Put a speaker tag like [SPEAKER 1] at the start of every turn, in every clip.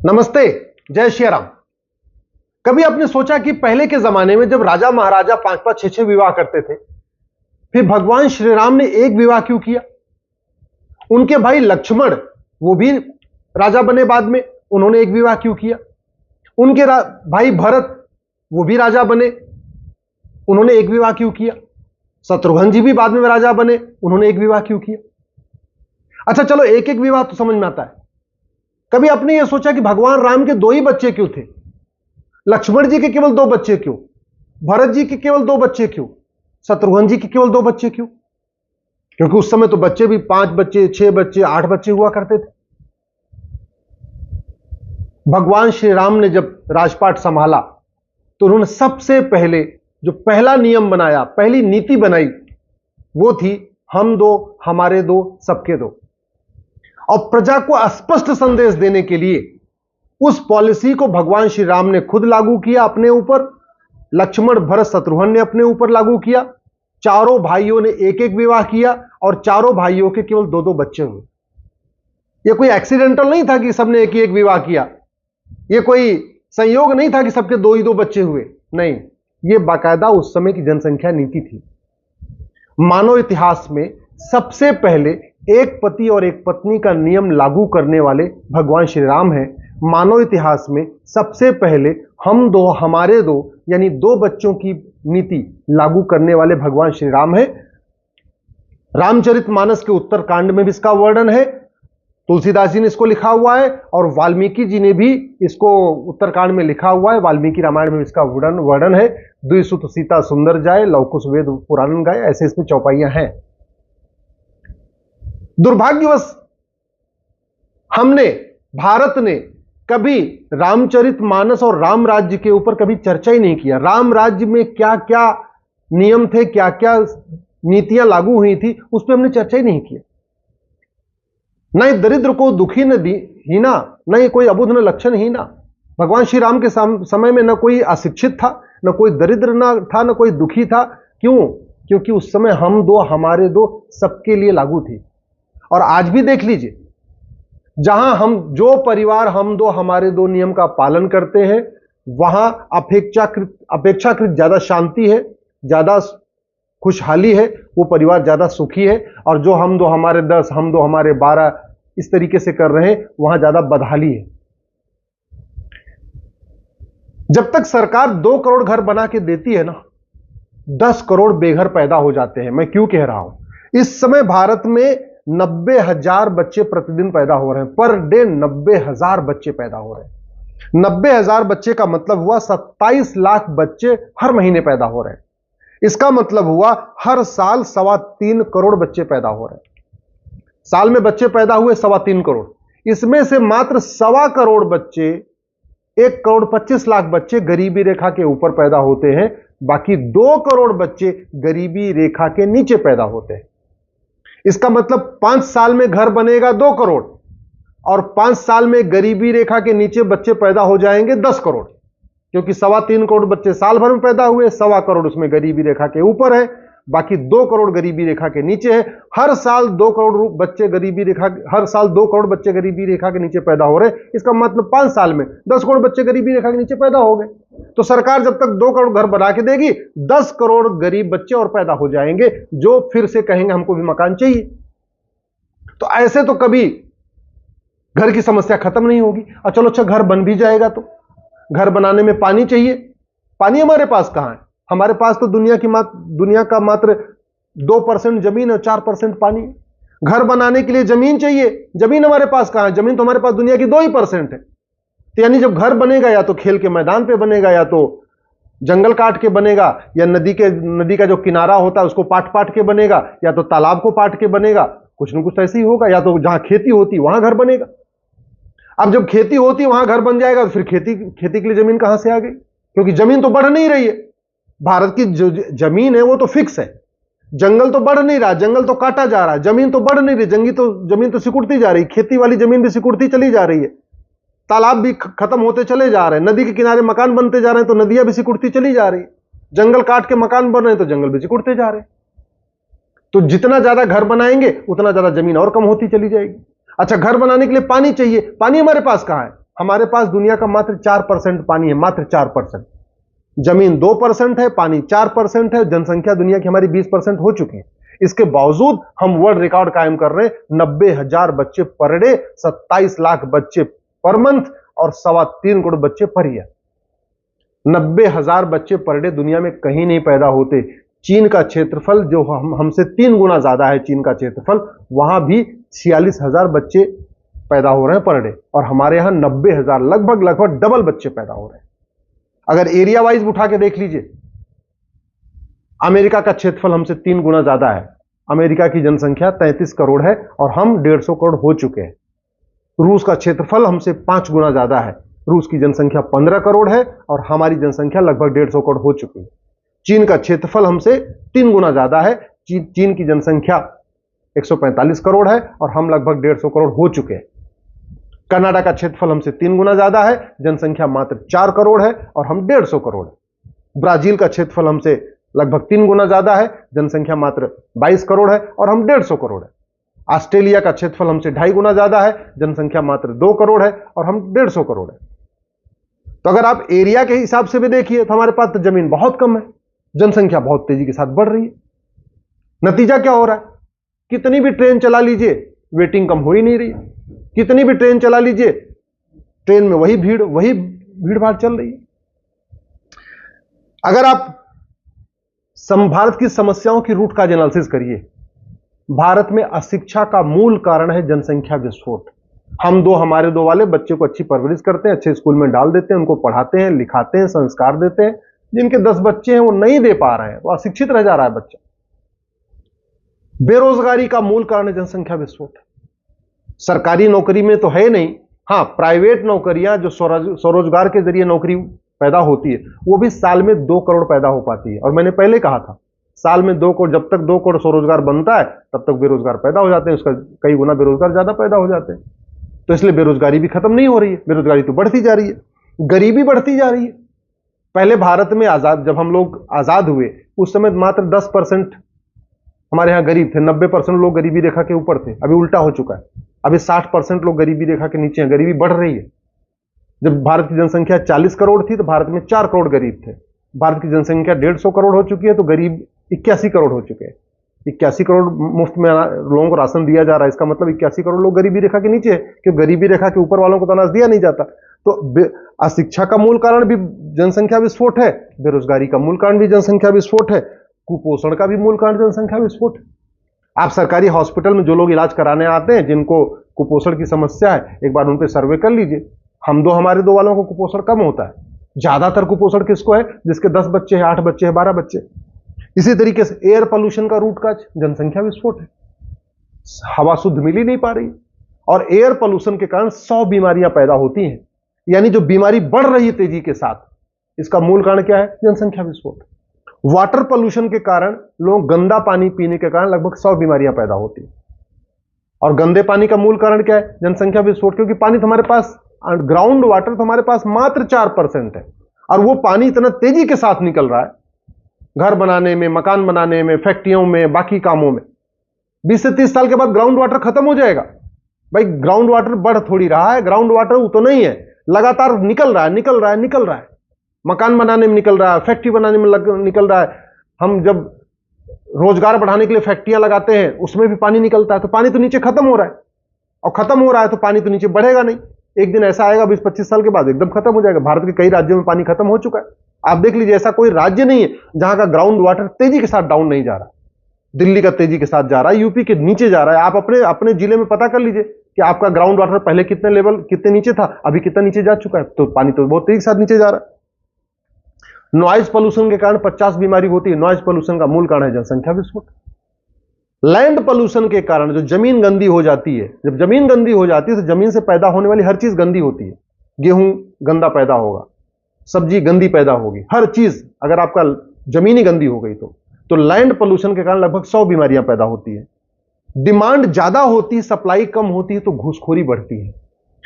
[SPEAKER 1] नमस्ते। जय श्री राम। कभी आपने सोचा कि पहले के जमाने में जब राजा महाराजा 5-5 6-6 विवाह करते थे, फिर भगवान श्री राम ने एक विवाह क्यों किया? उनके भाई लक्ष्मण वो भी राजा बने, बाद में उन्होंने एक विवाह क्यों किया? उनके भाई भरत वो भी राजा बने, उन्होंने एक विवाह क्यों किया? शत्रुघ्न जी भी बाद में राजा बने, उन्होंने एक विवाह क्यों किया? अच्छा चलो, एक एक विवाह तो समझ में आता है। कभी आपने यह सोचा कि भगवान राम के 2 ही बच्चे क्यों थे? लक्ष्मण जी के केवल 2 बच्चे क्यों? भरत जी के केवल 2 बच्चे क्यों? शत्रुघ्न जी के केवल 2 बच्चे क्यों? क्योंकि उस समय तो बच्चे भी 5 बच्चे, 6 बच्चे, 8 बच्चे हुआ करते थे। भगवान श्री राम ने जब राजपाट संभाला तो उन्होंने सबसे पहले जो पहला नियम बनाया, पहली नीति बनाई, वो थी हम दो हमारे दो सबके दो। और प्रजा को स्पष्ट संदेश देने के लिए उस पॉलिसी को भगवान श्री राम ने खुद लागू किया अपने ऊपर, लक्ष्मण भरत शत्रुघ्न ने अपने ऊपर लागू किया। चारों भाइयों ने एक एक विवाह किया और चारों भाइयों के केवल 2-2 बच्चे हुए। यह कोई एक्सीडेंटल नहीं था कि सबने एक ही एक विवाह किया, यह कोई संयोग नहीं था कि सबके 2 ही 2 बच्चे हुए। नहीं, यह बाकायदा उस समय की जनसंख्या नीति थी। मानव इतिहास में सबसे पहले एक पति और एक पत्नी का नियम लागू करने वाले भगवान श्री राम हैं। मानव इतिहास में सबसे पहले हम दो हमारे दो यानी 2 बच्चों की नीति लागू करने वाले भगवान श्री राम हैं। रामचरितमानस के उत्तरकांड में भी इसका वर्णन है, तुलसीदास जी ने इसको लिखा हुआ है और वाल्मीकि जी ने भी इसको उत्तरकांड में लिखा हुआ है। वाल्मीकि रामायण में इसका वर्णन है। द्विसुत सीता सुंदर जाए, लवकुश वेद पुराण गाए, ऐसे इसमें चौपाइयां हैं। दुर्भाग्यवश हमने, भारत ने कभी रामचरितमानस और राम राज्य के ऊपर कभी चर्चा ही नहीं किया। राम राज्य में क्या क्या नियम थे, क्या क्या नीतियां लागू हुई थी, उस पर हमने चर्चा ही नहीं किया। न ही दरिद्र को दुखी न हीना, न ही कोई अबुध न लक्षण हीना। भगवान श्री राम के समय में न कोई अशिक्षित था, न कोई दरिद्र न था, न कोई दुखी था। क्यों? क्योंकि उस समय हम दो हमारे दो सबके लिए लागू थी। और आज भी देख लीजिए, जहां जो परिवार हम दो हमारे दो नियम का पालन करते हैं, वहां अपेक्षाकृत ज्यादा शांति है, ज्यादा खुशहाली है, वो परिवार ज्यादा सुखी है। और जो हम दो हमारे 10, हम दो हमारे 12 इस तरीके से कर रहे हैं, वहां ज्यादा बदहाली है। जब तक सरकार 2 करोड़ घर बना के देती है ना, 10 करोड़ बेघर पैदा हो जाते हैं। मैं क्यों कह रहा हूं? इस समय भारत में 90,000 बच्चे प्रतिदिन पैदा हो रहे हैं, पर डे 90,000 बच्चे पैदा हो रहे हैं। 90,000 बच्चे का मतलब हुआ 27 लाख बच्चे हर महीने पैदा हो रहे हैं। इसका मतलब हुआ हर साल 3.25 करोड़ बच्चे पैदा हो रहे हैं। साल में बच्चे पैदा हुए 3.25 करोड़, इसमें से मात्र 1.25 करोड़ बच्चे, 1 करोड़ 25 लाख बच्चे गरीबी रेखा के ऊपर पैदा होते हैं, बाकी 2 करोड़ बच्चे गरीबी रेखा के नीचे पैदा होते हैं। इसका मतलब 5 साल में घर बनेगा 2 करोड़ और 5 साल में गरीबी रेखा के नीचे बच्चे पैदा हो जाएंगे 10 करोड़, क्योंकि 3.25 करोड़ बच्चे साल भर में पैदा हुए, 1.25 करोड़ उसमें गरीबी रेखा के ऊपर है, बाकी 2 करोड़ गरीबी रेखा के नीचे है। हर साल 2 करोड़ बच्चे गरीबी रेखा के नीचे पैदा हो रहे हैं। इसका मतलब 5 साल में 10 करोड़ बच्चे गरीबी रेखा के नीचे पैदा हो गए। तो सरकार जब तक 2 करोड़ घर बना के देगी, 10 करोड़ गरीब बच्चे और पैदा हो जाएंगे, जो फिर से कहेंगे हमको भी मकान चाहिए। तो ऐसे तो कभी घर की समस्या खत्म नहीं होगी। और चलो अच्छा, घर बन भी जाएगा तो घर बनाने में पानी चाहिए। पानी हमारे पास कहां है? हमारे पास तो दुनिया का मात्र 2% जमीन और 4% पानी है। घर बनाने के लिए जमीन चाहिए, जमीन हमारे पास कहां है? जमीन तो हमारे पास दुनिया की 2% है। तो यानी जब घर बनेगा, या तो खेल के मैदान पे बनेगा, या तो जंगल काट के बनेगा, या नदी का जो किनारा होता है उसको पाट के बनेगा, या तो तालाब को पाट के बनेगा, कुछ ना कुछ ऐसे ही होगा। या तो जहां खेती होती वहां घर बनेगा। अब जब खेती होती वहां घर बन जाएगा, तो फिर खेती के लिए जमीन कहां से आ गई? क्योंकि जमीन तो बढ़ नहीं रही है। भारत की जो जमीन है वो तो फिक्स है। जंगल तो बढ़ नहीं रहा, जंगल तो काटा जा रहा है। जमीन तो बढ़ नहीं रही, जमीन तो सिकुड़ती जा रही। खेती वाली जमीन भी सिकुड़ती चली जा रही है। तालाब भी खत्म होते चले जा रहे हैं। नदी के किनारे मकान बनते जा रहे हैं, तो नदियां भी सिकुड़ती चली जा रही है। जंगल काट के मकान बन रहे हैं, तो जंगल भी सिकुड़ते जा रहे हैं। तो जितना ज्यादा घर बनाएंगे, उतना ज्यादा जमीन और कम होती चली जाएगी। अच्छा, घर बनाने के लिए पानी चाहिए। पानी हमारे पास कहां है? हमारे पास दुनिया का मात्र 4% पानी है, मात्र 4%। जमीन 2% है, पानी 4% है, जनसंख्या दुनिया की हमारी 20% हो चुकी है। इसके बावजूद हम वर्ल्ड रिकॉर्ड कायम कर रहे हैं। 90,000 बच्चे पर डे, 27 लाख बच्चे पर मंथ और 3.25 करोड़ बच्चे पर ईयर। 90,000 बच्चे पर डे दुनिया में कहीं नहीं पैदा होते। चीन का क्षेत्रफल जो हमसे 3 गुना ज्यादा है, चीन का क्षेत्रफल, वहां भी 46,000 बच्चे पैदा हो रहे हैं पर डे, और हमारे यहां 90,000, लगभग डबल बच्चे पैदा हो रहे हैं। अगर एरिया वाइज उठा के देख लीजिए, अमेरिका का क्षेत्रफल हमसे 3 गुना ज्यादा है। अमेरिका की जनसंख्या 33 करोड़ है और हम 150 करोड़ हो चुके हैं। रूस का क्षेत्रफल हमसे 5 गुना ज्यादा है। रूस की जनसंख्या 15 करोड़ है और हमारी जनसंख्या लगभग 150 करोड़ हो चुकी है। चीन का क्षेत्रफल हमसे 3 गुना ज्यादा है। चीन की जनसंख्या 145 करोड़ है और हम लगभग 150 करोड़ हो चुके हैं। कनाडा का क्षेत्रफल हमसे 3 गुना ज्यादा है, जनसंख्या मात्र 4 करोड़ है और हम 150 करोड़ है। ब्राजील का क्षेत्रफल हमसे लगभग 3 गुना ज्यादा है, जनसंख्या मात्र 22 करोड़ है और हम 150 करोड़ है। ऑस्ट्रेलिया का क्षेत्रफल हमसे 2.5 गुना ज्यादा है, जनसंख्या मात्र 2 करोड़ है और हम 150 करोड़ है। तो अगर आप एरिया के हिसाब से भी देखिए तो हमारे पास तो जमीन बहुत कम है, जनसंख्या बहुत तेजी के साथ बढ़ रही है। नतीजा क्या हो रहा है? कितनी भी ट्रेन चला लीजिए, वेटिंग कम हो ही नहीं रही। कितनी भी ट्रेन चला लीजिए, ट्रेन में वही भीड़ भाड़ चल रही है। अगर आप भारत की समस्याओं की रूट काज एनालिसिस करिए, भारत में अशिक्षा का मूल कारण है जनसंख्या विस्फोट। हमारे दो वाले बच्चे को अच्छी परवरिश करते हैं, अच्छे स्कूल में डाल देते हैं, उनको पढ़ाते हैं, लिखाते हैं, संस्कार देते हैं। जिनके 10 बच्चे हैं वो नहीं दे पा रहे हैं, वो अशिक्षित रह जा रहा है बच्चा। बेरोजगारी का मूल कारण है जनसंख्या विस्फोट। सरकारी नौकरी में तो है नहीं, हां प्राइवेट नौकरियां जो स्वरोजगार के जरिए नौकरी पैदा होती है, वो भी साल में 2 करोड़ पैदा हो पाती है। और मैंने पहले कहा था, साल में 2 करोड़, जब तक 2 करोड़ स्वरोजगार बनता है तब तक बेरोजगार पैदा हो जाते हैं, उसका कई गुना बेरोजगार ज्यादा पैदा हो जाते हैं। तो इसलिए बेरोजगारी भी खत्म नहीं हो रही है, बेरोजगारी तो बढ़ती जा रही है, गरीबी बढ़ती जा रही है। पहले भारत में जब हम लोग आजाद हुए उस समय मात्र 10% हमारे यहां गरीब थे, 90% लोग गरीबी रेखा के ऊपर थे। अभी उल्टा हो चुका है, अभी 60% लोग गरीबी रेखा के नीचे हैं, गरीबी बढ़ रही है। जब भारत की जनसंख्या 40 करोड़ थी तो भारत में 4 करोड़ गरीब थे। भारत की जनसंख्या 150 करोड़ हो चुकी है तो गरीब 81 करोड़ हो चुके हैं। 81 करोड़ मुफ्त में लोगों को राशन दिया जा रहा है, इसका मतलब 81 करोड़ लोग गरीबी रेखा के नीचे है, क्योंकि गरीबी रेखा के ऊपर वालों को तो अनाज दिया नहीं जाता। तो अशिक्षा का मूल कारण भी जनसंख्या विस्फोट है, बेरोजगारी का मूल कारण भी जनसंख्या विस्फोट है, कुपोषण का भी मूल कारण जनसंख्या विस्फोट है। आप सरकारी हॉस्पिटल में जो लोग इलाज कराने आते हैं, जिनको कुपोषण की समस्या है, एक बार उन पर सर्वे कर लीजिए। हमारे दो वालों को कुपोषण कम होता है। ज्यादातर कुपोषण किसको है? जिसके 10 बच्चे हैं, 8 बच्चे हैं, 12 बच्चे। इसी तरीके से एयर पोल्यूशन का रूट काज जनसंख्या विस्फोट है। हवा शुद्ध मिल ही नहीं पा रही और एयर पोल्यूशन के कारण 100 बीमारियां पैदा होती हैं। यानी जो बीमारी बढ़ रही है तेजी के साथ, इसका मूल कारण क्या है? जनसंख्या विस्फोट। वाटर पोल्यूशन के कारण, लोग गंदा पानी पीने के कारण लगभग 100 बीमारियां पैदा होती हैं। और गंदे पानी का मूल कारण क्या है? जनसंख्या विस्फोट। क्योंकि पानी तो हमारे पास, ग्राउंड वाटर तो हमारे पास मात्र 4% है और वो पानी इतना तेजी के साथ निकल रहा है घर बनाने में, मकान बनाने में, फैक्ट्रियों में, बाकी कामों में। 20 से 30 साल के बाद ग्राउंड वाटर खत्म हो जाएगा। भाई ग्राउंड वाटर बढ़ थोड़ी रहा है, ग्राउंड वाटर वो तो नहीं है, लगातार निकल रहा है। मकान बनाने में निकल रहा है, फैक्ट्री बनाने में निकल रहा है। हम जब रोजगार बढ़ाने के लिए फैक्ट्रियां लगाते हैं उसमें भी पानी निकलता है, तो पानी तो नीचे खत्म हो रहा है। और खत्म हो रहा है तो पानी तो नीचे बढ़ेगा नहीं। एक दिन ऐसा आएगा 20-25 साल के बाद एकदम खत्म हो जाएगा। भारत के कई राज्यों में पानी खत्म हो चुका है। आप देख लीजिए, ऐसा कोई राज्य नहीं है जहां का ग्राउंड वाटर तेजी के साथ डाउन नहीं जा रहा। दिल्ली का तेजी के साथ जा रहा है, यूपी के नीचे जा रहा है। आप अपने जिले में पता कर लीजिए कि आपका ग्राउंड वाटर पहले कितने नीचे था, अभी कितना नीचे जा चुका है। तो पानी तो बहुत तेजी के साथ नीचे जा रहा है। नॉइज पोल्यूशन के कारण 50 बीमारी होती है। नॉइज पोल्यूशन का मूल कारण है जनसंख्या विस्फोट। लैंड पोल्यूशन के कारण जो जमीन गंदी हो जाती है, जब जमीन गंदी हो जाती है तो जमीन से पैदा होने वाली हर चीज गंदी होती है। गेहूं गंदा पैदा होगा, सब्जी गंदी पैदा होगी, हर चीज। अगर आपका जमीन ही गंदी हो गई तो लैंड पोल्यूशन के कारण लगभग 100 बीमारियां पैदा होती है। डिमांड ज्यादा होती है, सप्लाई कम होती है तो घूसखोरी बढ़ती है।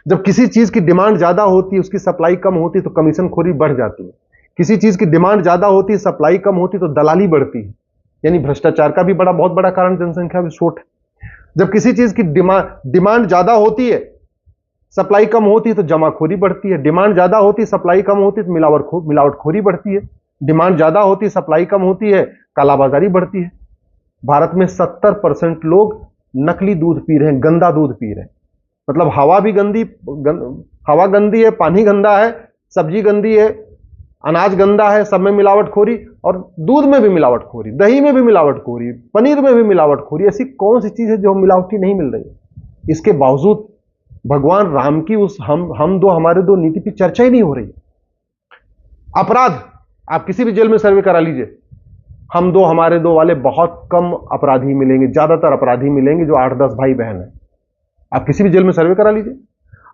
[SPEAKER 1] जब किसी चीज की डिमांड ज्यादा होती है, उसकी सप्लाई कम होती है तो कमीशनखोरी बढ़ जाती है। किसी चीज की डिमांड ज्यादा होती है, सप्लाई कम होती है तो दलाली बढ़ती है। यानी भ्रष्टाचार का भी बहुत बड़ा कारण जनसंख्या विस्फोट है। जब किसी चीज की डिमांड ज्यादा होती है, सप्लाई कम होती है तो जमाखोरी बढ़ती है, डिमांड ज्यादा होती है, सप्लाई कम होती है तो मिलावटखोरी बढ़ती है, डिमांड ज्यादा होती है, सप्लाई कम होती है, कालाबाजारी बढ़ती है। भारत में 70% लोग नकली दूध पी रहे हैं, गंदा दूध पी रहे हैं। मतलब हवा भी हवा गंदी है, पानी गंदा है, सब्जी गंदी है, अनाज गंदा है, सब में मिलावटखोरी, और दूध में भी मिलावटखोरी, दही में भी मिलावटखोरी, पनीर में भी मिलावटखोरी। ऐसी कौन सी चीज है जो मिलावटी नहीं मिल रही है? इसके बावजूद भगवान राम की उस हम दो हमारे दो नीति की चर्चा ही नहीं हो रही। अपराध, आप किसी भी जेल में सर्वे करा लीजिए, हम दो हमारे दो वाले बहुत कम अपराधी मिलेंगे, ज्यादातर अपराधी मिलेंगे जो 8-10 भाई बहन है। आप किसी भी जेल में सर्वे करा लीजिए,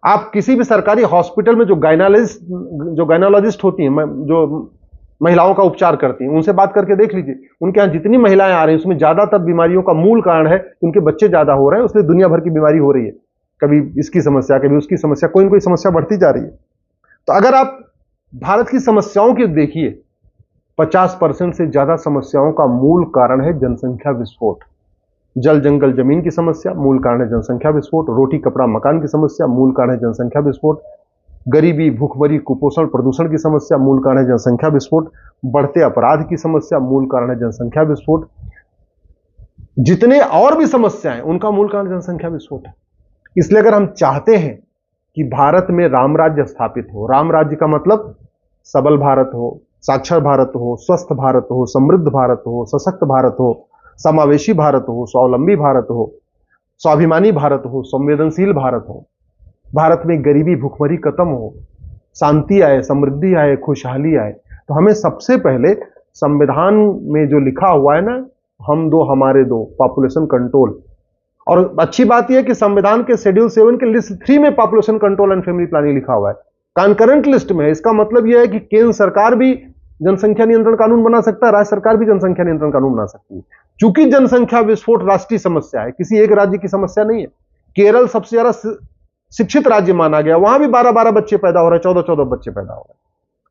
[SPEAKER 1] आप किसी भी सरकारी हॉस्पिटल में जो गायनोलॉजिस्ट होती हैं, जो महिलाओं का उपचार करती हैं, उनसे बात करके देख लीजिए, उनके यहां जितनी महिलाएं आ रही हैं उसमें ज्यादातर बीमारियों का मूल कारण है कि उनके बच्चे ज्यादा हो रहे हैं, इसलिए दुनिया भर की बीमारी हो रही है। कभी इसकी समस्या, कभी उसकी समस्या, कोई ना कोई समस्या बढ़ती जा रही है। तो अगर आप भारत की समस्याओं की देखिए, 50% से ज्यादा समस्याओं का मूल कारण है जनसंख्या विस्फोट। जल जंगल जमीन की समस्या मूल कारण है जनसंख्या विस्फोट, रोटी कपड़ा मकान की समस्या मूल कारण है जनसंख्या विस्फोट, गरीबी भूखमरी कुपोषण प्रदूषण की समस्या मूल कारण है जनसंख्या विस्फोट, बढ़ते अपराध की समस्या मूल कारण है जनसंख्या विस्फोट, जितने और भी समस्याएं उनका मूल कारण जनसंख्या विस्फोट है। इसलिए अगर हम चाहते हैं कि भारत में राम राज्य स्थापित हो, राम राज्य का मतलब सबल भारत हो, साक्षर भारत हो, स्वस्थ भारत हो, समृद्ध भारत हो, सशक्त भारत हो, समावेशी भारत हो, स्वावलंबी भारत हो, स्वाभिमानी भारत हो, संवेदनशील भारत हो, भारत में गरीबी भुखमरी खत्म हो, शांति आए, समृद्धि आए, खुशहाली आए, तो हमें सबसे पहले संविधान में जो लिखा हुआ है ना, हम दो हमारे दो, पॉपुलेशन कंट्रोल, और अच्छी बात यह है कि संविधान के शेड्यूल 7 के लिस्ट 3 में population control and family planning लिखा हुआ है, कॉन्करेंट लिस्ट में है। इसका मतलब यह है कि केंद्र सरकार भी जनसंख्या नियंत्रण कानून बना सकता है, राज्य सरकार भी जनसंख्या नियंत्रण कानून बना सकती है। चूंकि जनसंख्या विस्फोट राष्ट्रीय समस्या है, किसी एक राज्य की समस्या नहीं है। केरल सबसे ज्यादा शिक्षित राज्य माना गया, वहां भी 12-12 बच्चे पैदा हो रहे हैं, 14-14 बच्चे पैदा हो रहे हैं।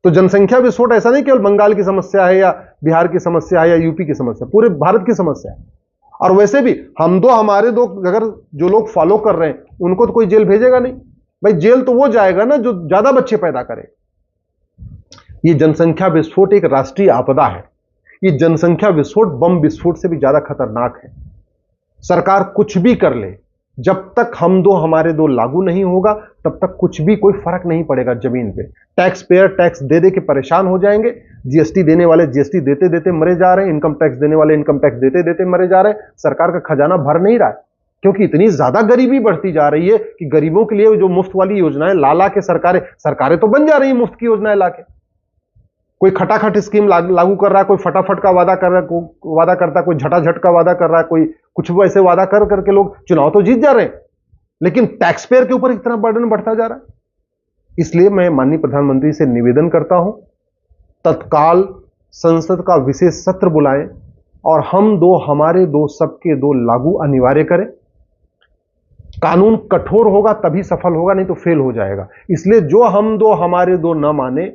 [SPEAKER 1] तो जनसंख्या विस्फोट ऐसा नहीं केवल बंगाल की समस्या है या बिहार की समस्या है या यूपी की समस्या, पूरे भारत की समस्या है। और वैसे भी हम दो हमारे दो अगर जो लोग फॉलो कर रहे हैं उनको तो कोई जेल भेजेगा नहीं भाई, जेल तो वो जाएगा ना जो ज्यादा बच्चे पैदा करे। ये जनसंख्या विस्फोट एक राष्ट्रीय आपदा है। ये जनसंख्या विस्फोट बम विस्फोट से भी ज्यादा खतरनाक है। सरकार कुछ भी कर ले, जब तक हम दो हमारे दो लागू नहीं होगा तब तक कुछ भी कोई फर्क नहीं पड़ेगा जमीन पे। टैक्स पेयर टैक्स दे दे के परेशान हो जाएंगे, जीएसटी देने वाले जीएसटी देते देते मरे जा रहे हैं, इनकम टैक्स देने वाले इनकम टैक्स देते देते मरे जा रहे हैं। सरकार का खजाना भर नहीं रहा है क्योंकि इतनी ज्यादा गरीबी बढ़ती जा रही है कि गरीबों के लिए जो मुफ्त वाली योजनाएं ला के सरकारें तो बन जा रही है मुफ्त की योजनाएं लाके। कोई खटाखट स्कीम लागू कर रहा है, कोई फटाफट का वादा कर रहा है, वादा करता है, कोई झटाझट का वादा कर रहा है, कोई कुछ वैसे वादा कर करके लोग चुनाव तो जीत जा रहे हैं, लेकिन टैक्स पेयर के ऊपर इतना बर्डन बढ़ता जा रहा है। इसलिए मैं माननीय प्रधानमंत्री से निवेदन करता हूं, तत्काल संसद का विशेष सत्र बुलाएं और हम दो हमारे दो सबके दो लागू अनिवार्य करें। कानून कठोर होगा तभी सफल होगा, नहीं तो फेल हो जाएगा। इसलिए जो हम दो हमारे दो न माने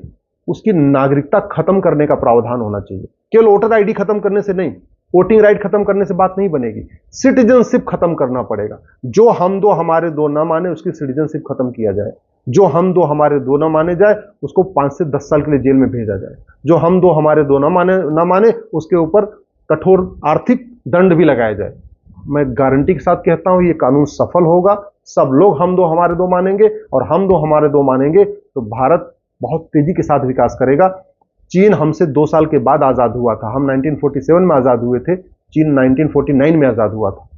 [SPEAKER 1] उसकी नागरिकता खत्म करने का प्रावधान होना चाहिए। केवल वोटर आईडी खत्म करने से नहीं, वोटिंग राइट खत्म करने से बात नहीं बनेगी, सिटीजनशिप खत्म करना पड़ेगा। जो हम दो हमारे दो न माने उसकी सिटीजनशिप खत्म किया जाए, जो हम दो हमारे दो न माने जाए उसको 5 से 10 साल के लिए जेल में भेजा जाए, जो हम दो हमारे दो न माने उसके ऊपर कठोर आर्थिक दंड भी लगाया जाए। मैं गारंटी के साथ कहता हूं ये कानून सफल होगा। सब लोग हम दो हमारे दो मानेंगे और हम दो हमारे दो मानेंगे तो भारत बहुत तेजी के साथ विकास करेगा। चीन हमसे 2 साल के बाद आजाद हुआ था, हम 1947 में आजाद हुए थे, चीन 1949 में आजाद हुआ था।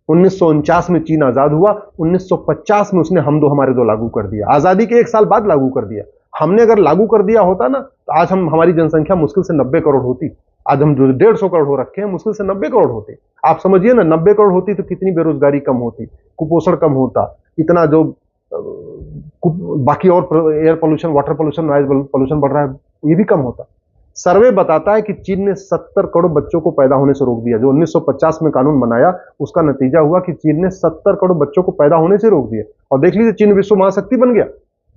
[SPEAKER 1] 1949 में चीन आजाद हुआ, 1950 में उसने हम दो हमारे दो लागू कर दिया, आजादी के 1 साल बाद लागू कर दिया। हमने अगर लागू कर दिया होता ना तो आज हमारी जनसंख्या मुश्किल से 90 करोड़ होती। आज हम जो 150 करोड़ हो रखे हैं मुश्किल से 90 करोड़ होते। आप समझिए ना, 90 करोड़ होती तो कितनी बेरोजगारी कम होती, कुपोषण कम होता, इतना जो बाकी और air pollution, water pollution, noise pollution बढ़ रहा है ये भी कम होता। सर्वे बताता है कि चीन ने 70 करोड़ बच्चों को पैदा होने से रोक दिया। जो 1950 में कानून बनाया उसका नतीजा हुआ कि चीन ने 70 करोड़ बच्चों को पैदा होने से रोक दिया। और देख लीजिए चीन विश्व महाशक्ति बन गया।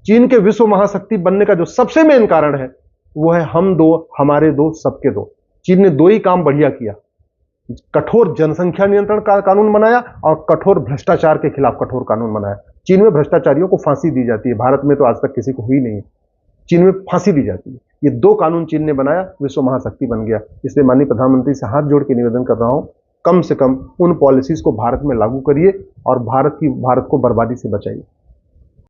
[SPEAKER 1] चीन के विश्व महाशक्ति बनने का जो सबसे मेन कारण है वो है हम दो हमारे दो सबके दो। चीन ने 2 ही काम बढ़िया किया, कठोर जनसंख्या नियंत्रण का कानून बनाया और कठोर भ्रष्टाचार के खिलाफ कठोर कानून बनाया। चीन में भ्रष्टाचारियों को फांसी दी जाती है, भारत में तो आज तक किसी को हुई नहीं है। चीन में फांसी दी जाती है। ये 2 कानून चीन ने बनाया, विश्व महाशक्ति बन गया। इसलिए माननीय प्रधानमंत्री से हाथ जोड़ के निवेदन कर रहा हूं, कम से कम उन पॉलिसीज को भारत में लागू करिए और भारत को बर्बादी से बचाइए।